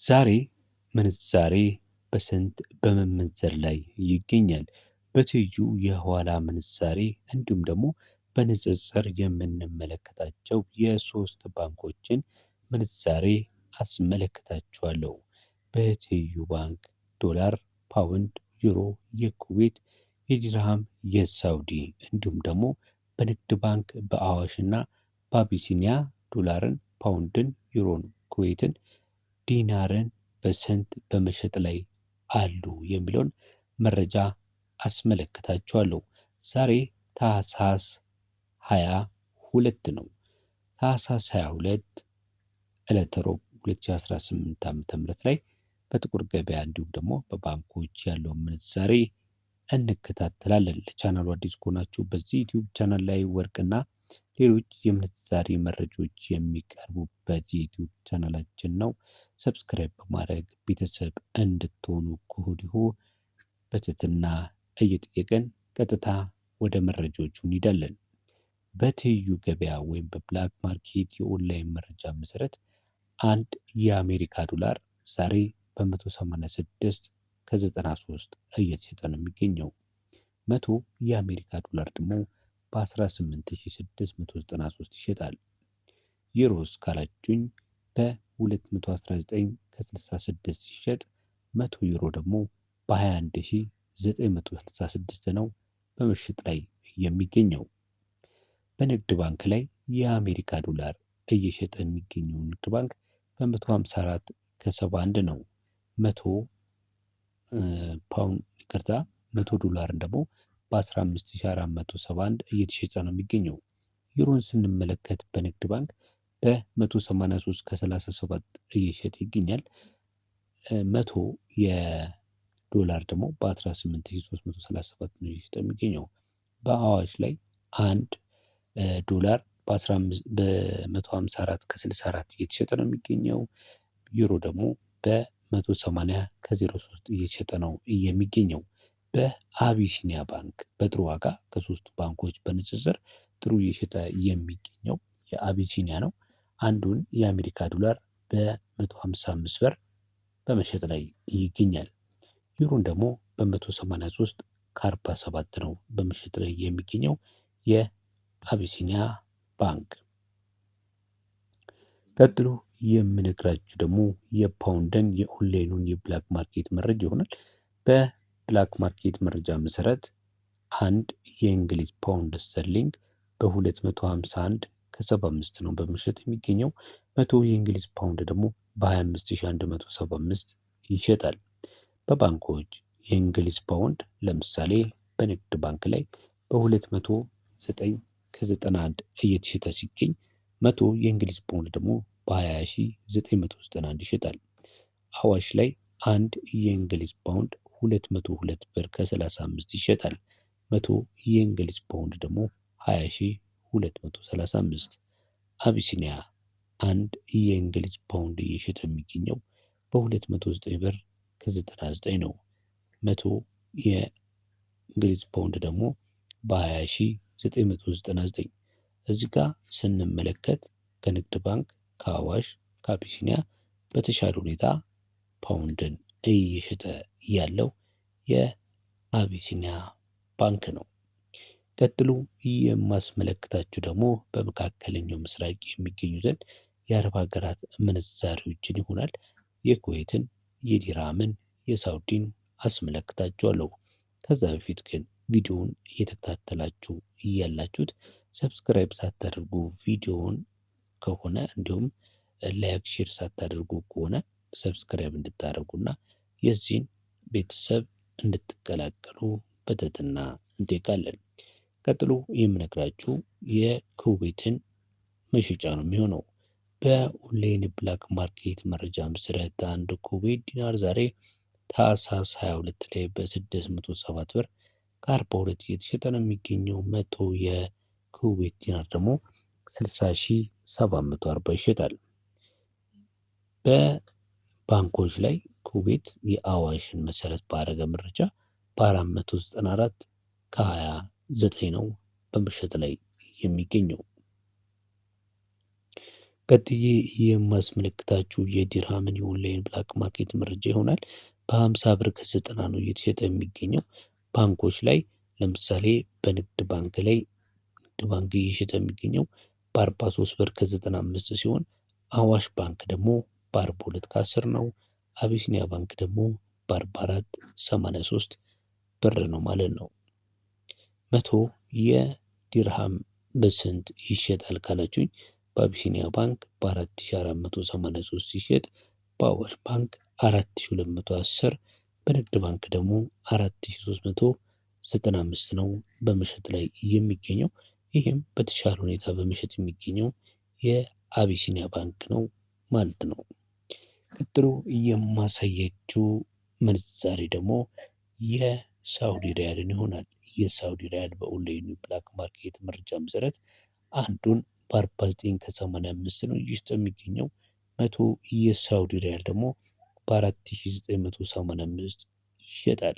ዛሬ ምንዛሬ በስንት በመመንዘር ላይ ይገኛል? በትይዩ የኋላ ምንዛሬ እንዲሁም ደግሞ በንጽጽር የምንመለከታቸው የሶስት ባንኮችን ምንዛሬ አስመለክታችኋለሁ። በትይዩ ባንክ ዶላር፣ ፓውንድ፣ ዩሮ፣ የኩዌት፣ የዲርሃም፣ የሳውዲ እንዲሁም ደግሞ በንግድ ባንክ በአዋሽና በአቢሲኒያ ዶላርን፣ ፓውንድን፣ ዩሮን፣ ኩዌትን ዲናርን በስንት በመሸጥ ላይ አሉ የሚለውን መረጃ አስመለክታችኋለሁ። ዛሬ ታህሳስ 22 ነው። ታህሳስ 22 ዕለተ ሮብ 2018 ዓ.ም ላይ በጥቁር ገበያ እንዲሁም ደግሞ በባንኮች ያለውን ምንዛሬ እንከታተላለን። ለቻናሉ አዲስ ከሆናችሁ በዚህ ዩቲዩብ ቻናል ላይ ወርቅና ሌሎች የምንዛሬ መረጃዎች የሚቀርቡበት የዩቲዩብ ቻናላችን ነው። ሰብስክራይብ በማድረግ ቤተሰብ እንድትሆኑ ከወዲሁ በትህትና እየጠየቅን ቀጥታ ወደ መረጃዎቹ እንሄዳለን። በትይዩ ገበያ ወይም በብላክ ማርኬት የኦንላይን መረጃ መሰረት አንድ የአሜሪካ ዶላር ዛሬ በ186 ከ93 እየተሸጠ ነው የሚገኘው። 100 የአሜሪካ ዶላር ደግሞ በ18693 ይሸጣል። ዩሮስ ካላችሁኝ በ219 ከ66 ሲሸጥ 100 ዩሮ ደግሞ በ21966 ነው በምሽት ላይ የሚገኘው። በንግድ ባንክ ላይ የአሜሪካ ዶላር እየሸጠ የሚገኘው ንግድ ባንክ በ154 ከ71 ነው። 100 ፓውንድ ይቅርታ 100 ዶላርን ደግሞ በ15471 እየተሸጠ ነው የሚገኘው። ዩሮን ስንመለከት በንግድ ባንክ በ183 ከ37 እየሸጠ ይገኛል። 100 የዶላር ደግሞ በ18337 ነው እየሸጠ የሚገኘው። በአዋሽ ላይ አንድ ዶላር በ154 ከ64 እየተሸጠ ነው የሚገኘው። ዩሮ ደግሞ በ180 ከ03 እየተሸጠ ነው የሚገኘው። በአቢሲኒያ ባንክ በጥሩ ዋጋ ከሶስቱ ባንኮች በንጽጽር ጥሩ እየሸጠ የሚገኘው የአቢሲኒያ ነው። አንዱን የአሜሪካ ዶላር በ155 ብር በመሸጥ ላይ ይገኛል። ዩሮን ደግሞ በ183 ከ47 ነው በመሸጥ ላይ የሚገኘው የአቢሲኒያ ባንክ። ቀጥሎ የምነግራችሁ ደግሞ የፓውንድን የኦንላይኑን የብላክ ማርኬት መረጃ ይሆናል። በብላክ ማርኬት መረጃ መሰረት አንድ የእንግሊዝ ፓውንድ ስተርሊንግ በ251 ከ75 ነው በመሸጥ የሚገኘው። 100 የእንግሊዝ ፓውንድ ደግሞ በ25175 ይሸጣል። በባንኮች የእንግሊዝ ፓውንድ ለምሳሌ በንግድ ባንክ ላይ በ209 ከ91 እየተሸጠ ሲገኝ 100 የእንግሊዝ ፓውንድ ደግሞ በ20991 ይሸጣል። አዋሽ ላይ አንድ የእንግሊዝ ፓውንድ 202 ብር ከ35 ይሸጣል። 100 የእንግሊዝ ፓውንድ ደግሞ 20235። አቢሲኒያ አንድ የእንግሊዝ ፓውንድ እየሸጠ የሚገኘው በ209 ብር ከ99 ነው። 100 የእንግሊዝ ፓውንድ ደግሞ በ20999። እዚህ ጋር ስንመለከት ከንግድ ባንክ፣ ከአዋሽ፣ ከአቢሲኒያ በተሻለ ሁኔታ ፓውንድን እየሸጠ ያለው የአቢሲኒያ ባንክ ነው። ቀጥሎ የማስመለክታችሁ ደግሞ በመካከለኛው ምስራቅ የሚገኙትን የአረብ ሀገራት ምንዛሬዎችን ይሆናል። የኩዌትን፣ የዲራምን፣ የሳውዲን አስመለክታችኋለሁ። ከዛ በፊት ግን ቪዲዮውን እየተከታተላችሁ እያላችሁት ሰብስክራይብ ሳታደርጉ ቪዲዮውን ከሆነ እንዲሁም ላይክ፣ ሼር ሳታደርጉ ከሆነ ሰብስክራይብ እንድታደርጉና የዚህን ቤተሰብ እንድትቀላቀሉ በትህትና እንጠይቃለን። ቀጥሎ የምነግራችሁ የኩዌትን መሸጫ ነው የሚሆነው። በኦንላይን ብላክ ማርኬት መረጃ መሰረት አንድ ኩዌት ዲናር ዛሬ ታህሳስ 22 ላይ በ607 ብር ከ42 እየተሸጠ ነው የሚገኘው። 100 የኩዌት ዲናር ደግሞ 60,740 ይሸጣል። በባንኮች ላይ ኩዌት የአዋሽን መሰረት ባደረገ መረጃ በ494 ከ29 ነው በመሸጥ ላይ የሚገኘው። ቀጥዬ የማስመለክታችሁ የዲርሃምን የኦንላይን ብላክ ማርኬት መረጃ ይሆናል። በ50 ብር ከ90 ነው እየተሸጠ የሚገኘው። ባንኮች ላይ ለምሳሌ በንግድ ባንክ ላይ ንግድ ባንክ እየሸጠ የሚገኘው በ43 ብር ከ95 ሲሆን አዋሽ ባንክ ደግሞ በ42 ከ10 ነው። አቢሲኒያ ባንክ ደግሞ በ44.83 ብር ነው ማለት ነው። 100 የዲርሃም በስንት ይሸጣል ካላችሁኝ በአቢሲኒያ ባንክ በ4483 ሲሸጥ በአዋሽ ባንክ 4210 በንግድ ባንክ ደግሞ 4395 ነው በመሸጥ ላይ የሚገኘው። ይህም በተሻለ ሁኔታ በመሸጥ የሚገኘው የአቢሲኒያ ባንክ ነው ማለት ነው። ቀጥሎ የማሳያችሁ ምንዛሬ ደግሞ የሳውዲ ሪያልን ይሆናል። የሳውዲ ሪያል በኦንላይን ብላክ ማርኬት መረጃ መሰረት አንዱን በ49 ከ85 ነው እየተሸጠ የሚገኘው። 100 የሳውዲ ሪያል ደግሞ በ4985 ይሸጣል።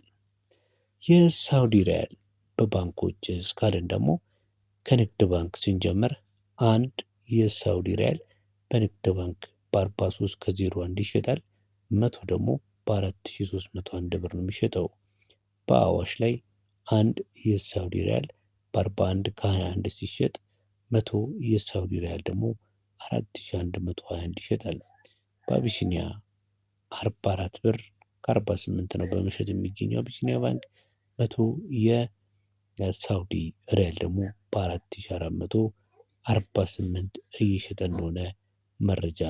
የሳውዲ ሪያል በባንኮች እስካለን ደግሞ ከንግድ ባንክ ስንጀምር አንድ የሳውዲ ሪያል በንግድ ባንክ በ43 ከ01 ይሸጣል። 100 ደግሞ በ4301 ብር ነው የሚሸጠው። በአዋሽ ላይ አንድ የሳውዲ ሪያል በ41 ከ21 ሲሸጥ 100 የሳውዲ ሪያል ደግሞ 4121 ይሸጣል። በአቢሲኒያ 44 ብር ከ48 ነው በመሸጥ የሚገኘው አቢሲኒያ ባንክ። 100 የሳውዲ ሪያል ደግሞ በ4448 እየሸጠ እንደሆነ መረጃ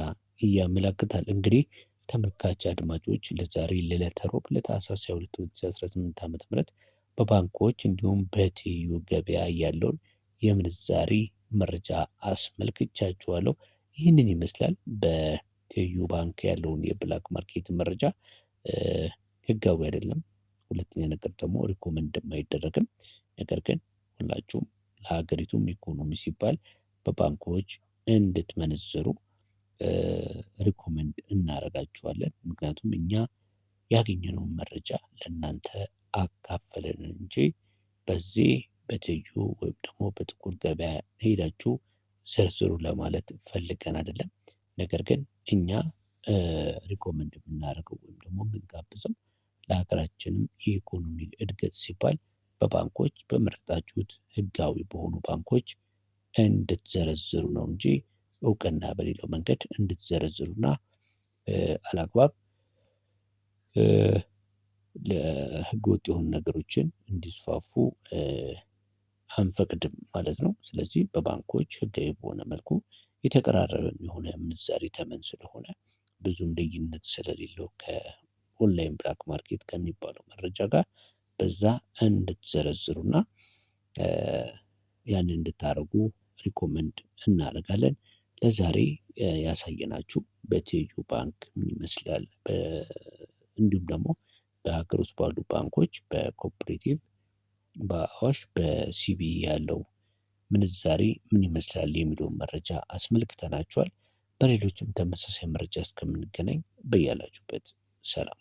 ያመለክታል። እንግዲህ ተመልካች አድማጮች ለዛሬ ለዕለተ ሮብ ለታህሳስ 22 2018 ዓ.ም በባንኮች እንዲሁም በትይዩ ገበያ ያለውን የምንዛሪ መረጃ አስመልክቻችኋለሁ። ይህንን ይመስላል በትይዩ ባንክ ያለውን የብላክ ማርኬት መረጃ። ህጋዊ አይደለም። ሁለተኛ ነገር ደግሞ ሪኮመንድም አይደረግም። ነገር ግን ሁላችሁም ለሀገሪቱም ኢኮኖሚ ሲባል በባንኮች እንድትመነዝሩ ሪኮመንድ እናደርጋችኋለን። ምክንያቱም እኛ ያገኘነውን መረጃ ለእናንተ አካፈለን እንጂ በዚህ በትይዩ ወይም ደግሞ በጥቁር ገበያ ሄዳችሁ ዘርዝሩ ለማለት ፈልገን አይደለም። ነገር ግን እኛ ሪኮመንድ የምናደርገው ወይም ደግሞ የምንጋብዘው ለሀገራችንም የኢኮኖሚ እድገት ሲባል በባንኮች በመረጣችሁት ህጋዊ በሆኑ ባንኮች እንድትዘረዝሩ ነው እንጂ እውቅና በሌለው መንገድ እንድትዘረዝሩና አላግባብ ለህገወጥ የሆኑ ነገሮችን እንዲስፋፉ አንፈቅድም ማለት ነው። ስለዚህ በባንኮች ህጋዊ በሆነ መልኩ የተቀራረበ የሆነ ምንዛሬ ተመን ስለሆነ ብዙም ልዩነት ስለሌለው ከኦንላይን ብላክ ማርኬት ከሚባለው መረጃ ጋር በዛ እንድትዘረዝሩና ያንን እንድታደርጉ ሪኮመንድ እናደርጋለን። ለዛሬ ያሳየናችሁ በትይዩ ባንክ ምን ይመስላል፣ እንዲሁም ደግሞ በሀገር ውስጥ ባሉ ባንኮች በኮፐሬቲቭ፣ በአዋሽ፣ በሲቢኢ ያለው ምንዛሬ ምን ይመስላል የሚለውን መረጃ አስመልክተናችኋል። በሌሎችም ተመሳሳይ መረጃ እስከምንገናኝ በያላችሁበት ሰላም